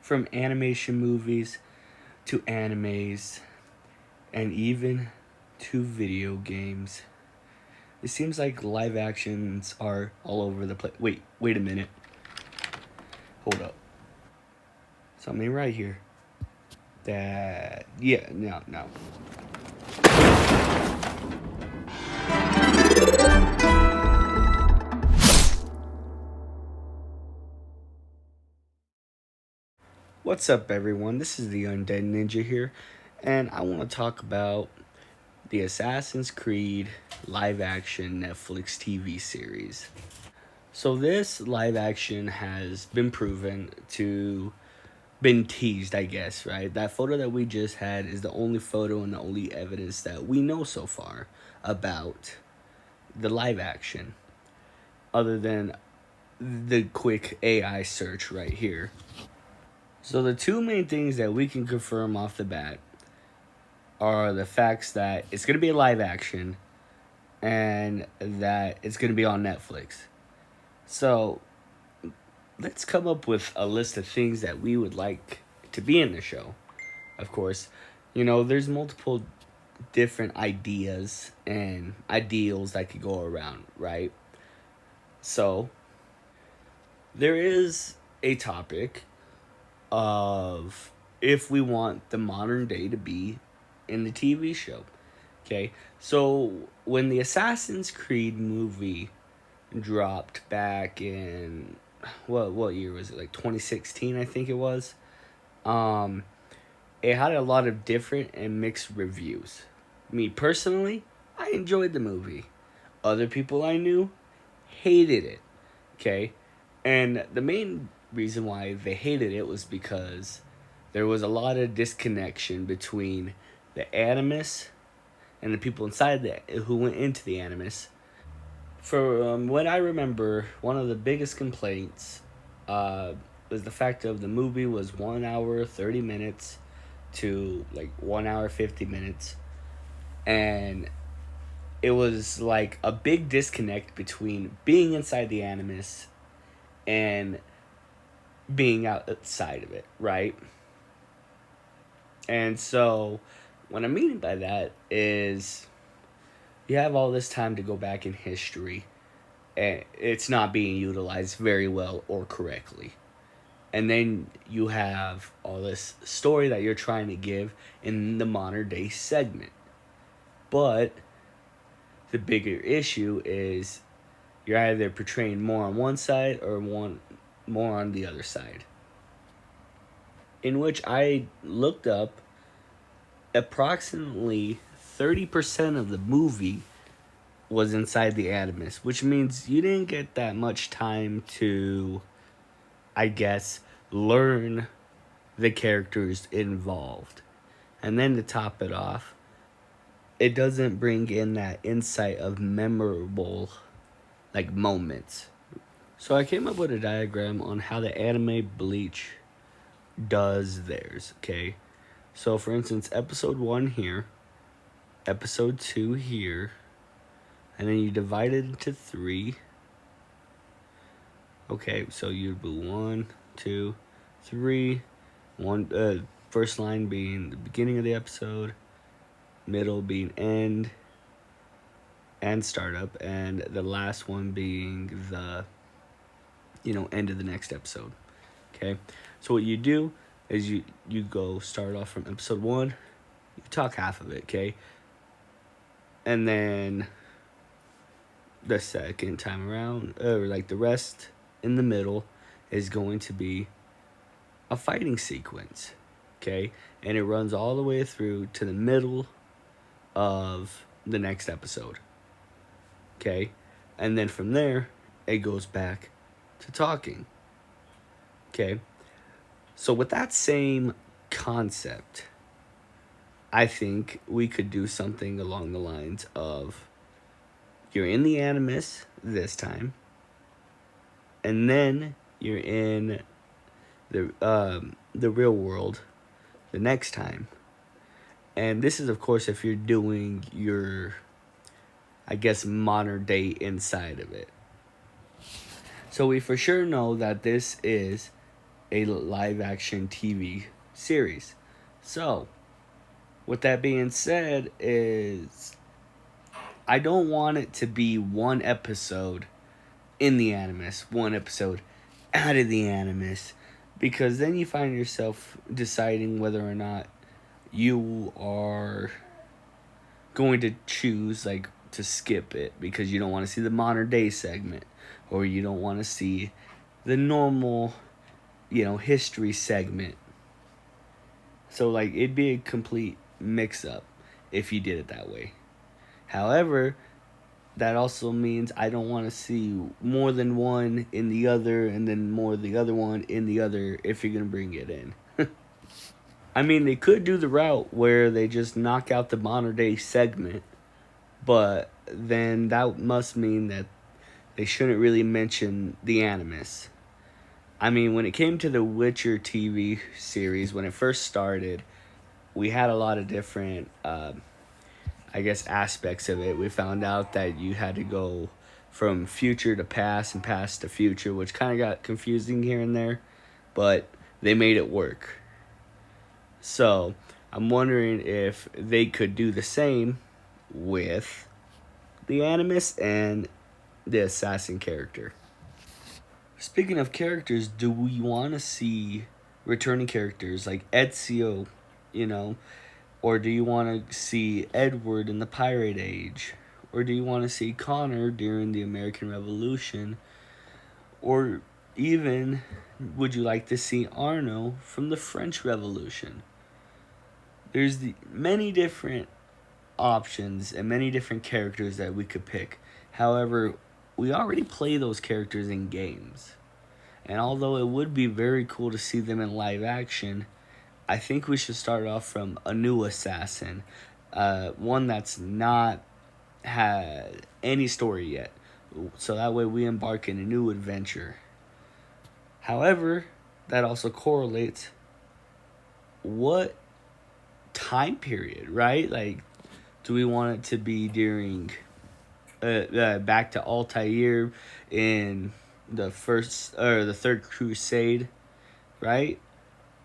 from animation movies to animes and even to video games. It seems like live actions are all over the place. Wait a minute. Hold up. Something right here. No. What's up, everyone? This is the Undead Ninja here, and I want to talk about the Assassin's Creed live action Netflix TV series. So, this live action has been proven to been teased, I guess, right? That photo that we just had is the only photo and the only evidence that we know so far about the live action, other than the quick AI search right here. So the two main things that we can confirm off the bat are the facts that it's going to be a live action and that it's going to be on Netflix. So let's come up with a list of things that we would like to be in the show. Of course, there's multiple different ideas and ideals that could go around, right? So there is a topic of if we want the modern day to be in the TV show. Okay, so when the Assassin's Creed movie dropped back in what year was it? Like 2016, I think it was. It had a lot of different and mixed reviews. Me personally, I enjoyed the movie. Other people I knew hated it. Okay, and the main reason why they hated it was because there was a lot of disconnection between the Animus and the people inside who went into the Animus. For what I remember, one of the biggest complaints was the fact of the movie was 1 hour 30 minutes to like 1 hour 50 minutes, and it was like a big disconnect between being inside the Animus and being outside of it, right? And so, what I mean by that is you have all this time to go back in history, and it's not being utilized very well or correctly. And then you have all this story that you're trying to give in the modern day segment. But the bigger issue is you're either portraying more on one side or more on the other side. In which I looked up, approximately 30% of the movie was inside the Animus, which means you didn't get that much time to, I guess, learn the characters involved. And then to top it off, it doesn't bring in that insight of memorable moments. So I came up with a diagram on how the anime Bleach does theirs, okay? So for instance, episode 1 here, episode 2 here, and then you divide it into 3. Okay, so you'd do 1, 2, 3. First line being the beginning of the episode, middle being end and startup, and the last one being the end of the next episode. Okay, so what you do is you go start off from episode 1, you talk half of it, okay, and then the second time around, or like the rest in the middle, is going to be a fighting sequence, okay, and it runs all the way through to the middle of the next episode, okay, and then from there it goes back to talking, okay. So with that same concept, I think we could do something along the lines of you're in the Animus this time, and then you're in the real world the next time. And this is, of course, if you're doing your, I guess, modern day inside of it. So we for sure know that this is a live action TV series. So, with that being said, is I don't want it to be one episode in the Animus, one episode out of the Animus, because then you find yourself deciding whether or not you are going to choose like to skip it because you don't want to see the modern day segment, or you don't want to see the normal, history segment. So like it'd be a complete mix up if you did it that way. However, that also means I don't want to see more than one in the other and then more of the other one in the other if you're going to bring it in. I mean, they could do the route where they just knock out the modern day segment, but then that must mean that they shouldn't really mention the Animus. I mean, when it came to the Witcher TV series, when it first started, we had a lot of different, aspects of it. We found out that you had to go from future to past and past to future, which kind of got confusing here and there, but they made it work. So, I'm wondering if they could do the same with the Animus and the assassin character. Speaking of characters, do we want to see returning characters like Ezio, you know, or do you want to see Edward in the Pirate Age? Or do you want to see Connor during the American Revolution? Or even, would you like to see Arno from the French Revolution? There's many different options and many different characters that we could pick. However, we already play those characters in games. And although it would be very cool to see them in live action, I think we should start off from a new assassin. One that's not had any story yet. So that way we embark in a new adventure. However, that also correlates what time period, right? Like, do we want it to be during back to Altair in the first or the third crusade, right?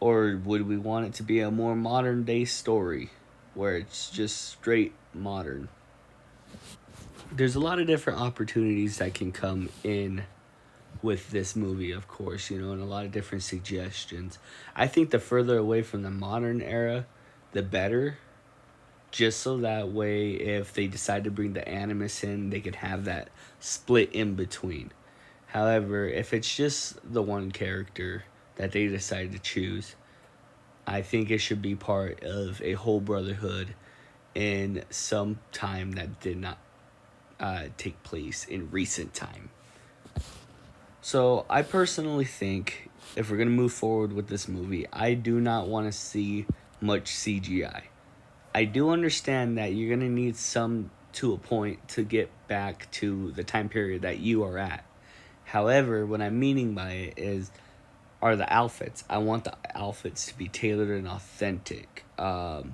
Or would we want it to be a more modern day story where it's just straight modern? There's a lot of different opportunities that can come in with this movie, of course, and a lot of different suggestions. I think the further away from the modern era, the better. Just so that way, if they decide to bring the Animus in, they could have that split in between. However, if it's just the one character that they decide to choose, I think it should be part of a whole brotherhood in some time that did not take place in recent time. So I personally think if we're going to move forward with this movie, I do not want to see much CGI. I do understand that you're going to need some to a point to get back to the time period that you are at. However, what I'm meaning by it are the outfits. I want the outfits to be tailored and authentic. Not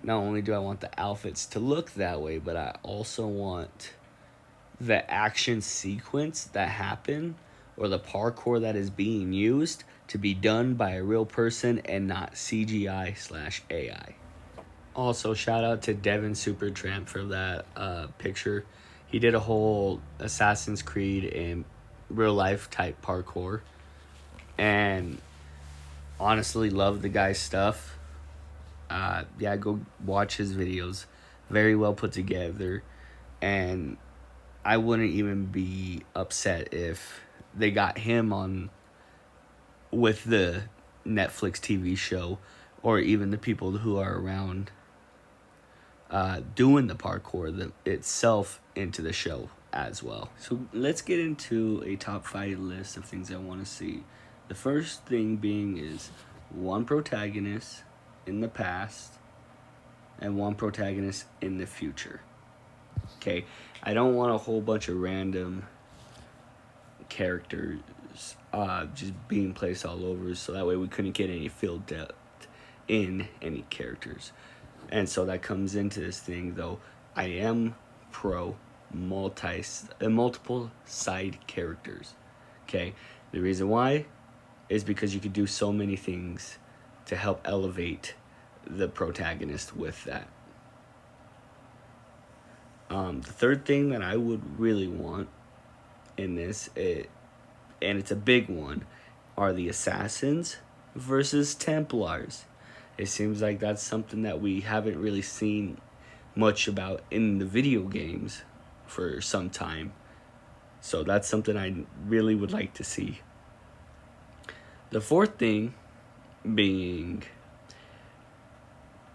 only do I want the outfits to look that way, but I also want the action sequence that happen or the parkour that is being used to be done by a real person and not CGI/AI. Also, shout out to Devin Supertramp for that picture. He did a whole Assassin's Creed in real life type parkour. And honestly, love the guy's stuff. Go watch his videos. Very well put together. And I wouldn't even be upset if they got him on with the Netflix TV show, or even the people who are around doing the parkour itself into the show as well. So let's get into a top 5 list of things I want to see. The first thing being is one protagonist in the past and one protagonist in the future. Okay, I don't want a whole bunch of random characters just being placed all over, so that way we couldn't get any field depth in any characters. And so that comes into this thing, though. I am pro multiple side characters. Okay, the reason why is because you could do so many things to help elevate the protagonist with that. The third thing that I would really want in this, and it's a big one, are the assassins versus templars. It seems like that's something that we haven't really seen much about in the video games for some time. So that's something I really would like to see. The fourth thing being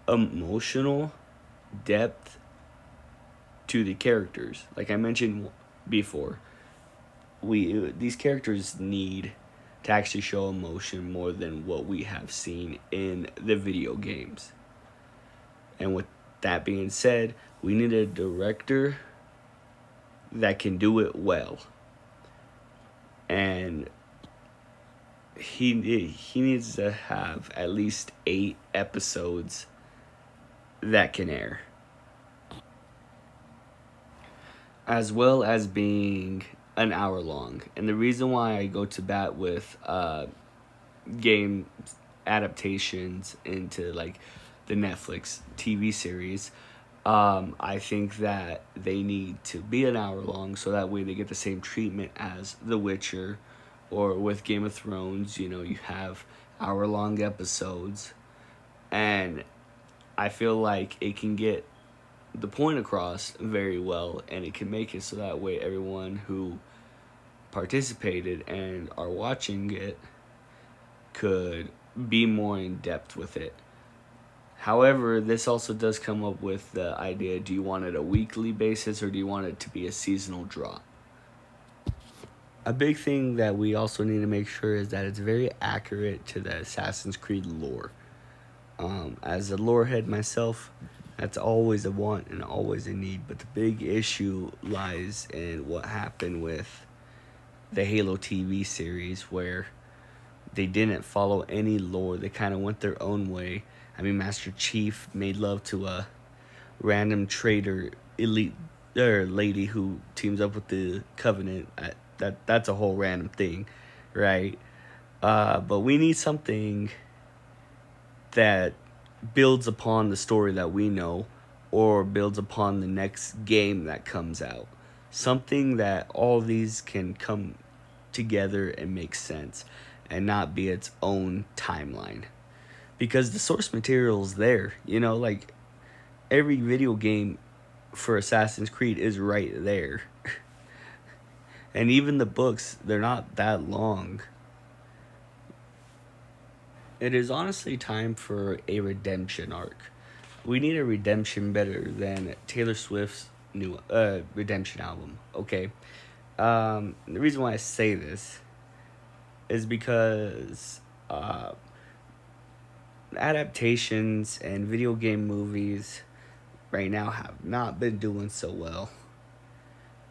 emotional depth to the characters. Like I mentioned before, these characters need to actually show emotion more than what we have seen in the video games. And with that being said, we need a director that can do it well. And he needs to have at least 8 episodes that can air, as well as being an hour long. And the reason why I go to bat with game adaptations into like the Netflix TV series, I think that they need to be an hour long so that way they get the same treatment as The Witcher, or with Game of Thrones. You know, you have hour long episodes, and I feel like it can get the point across very well, and it can make it so that way everyone who participated and are watching it could be more in depth with it. However, this also does come up with the idea, do you want it a weekly basis or do you want it to be a seasonal drop? A big thing that we also need to make sure is that it's very accurate to the Assassin's Creed lore. As a lore head myself, that's always a want and always a need, but the big issue lies in what happened with the Halo TV series, where they didn't follow any lore. They kind of went their own way. I mean, Master Chief made love to a random traitor elite lady who teams up with the Covenant. That's a whole random thing, right? But we need something that builds upon the story that we know, or builds upon the next game that comes out. Something that all these can come together and make sense and not be its own timeline. Because the source material is there, you know, like every video game for Assassin's Creed is right there. And even the books, they're not that long. It is honestly time for a redemption arc. We need a redemption better than Taylor Swift's new redemption album, okay? The reason why I say this is because adaptations and video game movies right now have not been doing so well.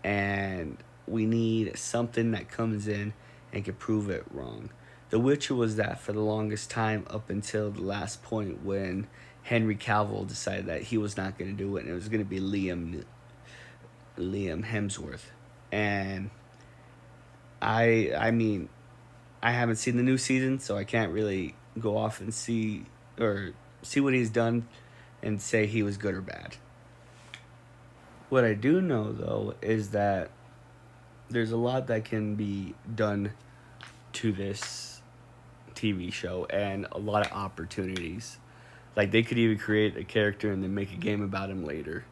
And we need something that comes in and can prove it wrong. The Witcher was that for the longest time, up until the last point when Henry Cavill decided that he was not going to do it and it was going to be Liam Hemsworth. And I mean, I haven't seen the new season, so I can't really go off and see what he's done and say he was good or bad. What I do know, though, is that there's a lot that can be done to this TV show and a lot of opportunities. Like, they could even create a character and then make a game about him later.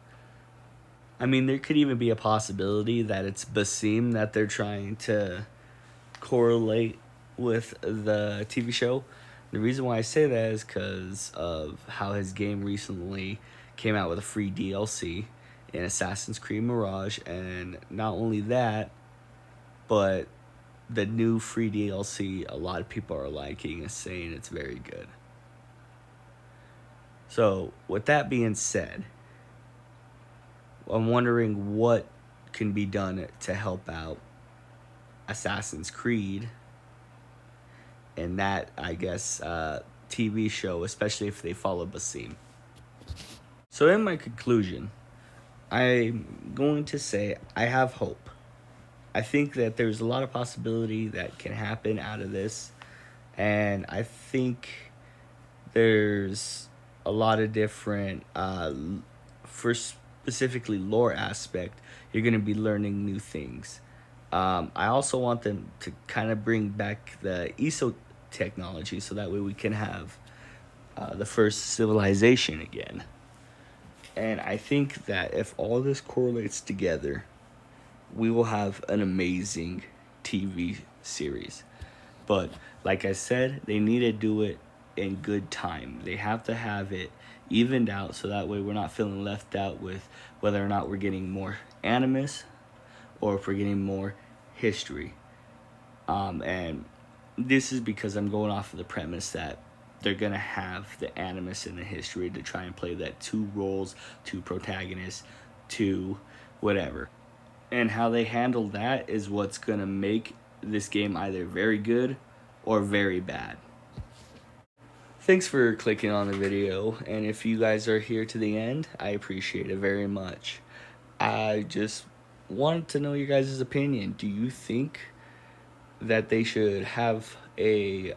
I mean, there could even be a possibility that it's Basim that they're trying to correlate with the TV show. The reason why I say that is because of how his game recently came out with a free DLC in Assassin's Creed Mirage. And not only that, but the new free DLC, a lot of people are liking and saying it's very good. So, with that being said, I'm wondering what can be done to help out Assassin's Creed and that, I guess, TV show, especially if they follow Basim. So in my conclusion, I'm going to say I have hope. I think that there's a lot of possibility that can happen out of this. And I think there's a lot of different, for specifically lore aspect, you're going to be learning new things. I also want them to kind of bring back the ESO technology so that way we can have the first civilization again. And I think that if all this correlates together, we will have an amazing TV series. But like I said, they need to do it in good time. They have to have it evened out so that way we're not feeling left out with whether or not we're getting more animus or if we're getting more history. And this is because I'm going off of the premise that they're gonna have the animus and the history to try and play that two roles, two protagonists, two whatever. And how they handle that is what's gonna make this game either very good or very bad. Thanks for clicking on the video, and if you guys are here to the end, I appreciate it very much. I just want to know your guys' opinion. Do you think that they should have a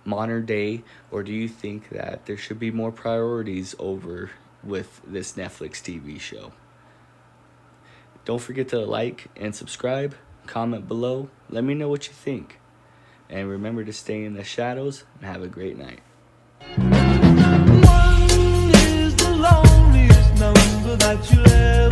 modern day, or do you think that there should be more priorities over with this Netflix TV show? Don't forget to like and subscribe, comment below, let me know what you think. And remember to stay in the shadows and have a great night. One is the loneliest number that you'll ever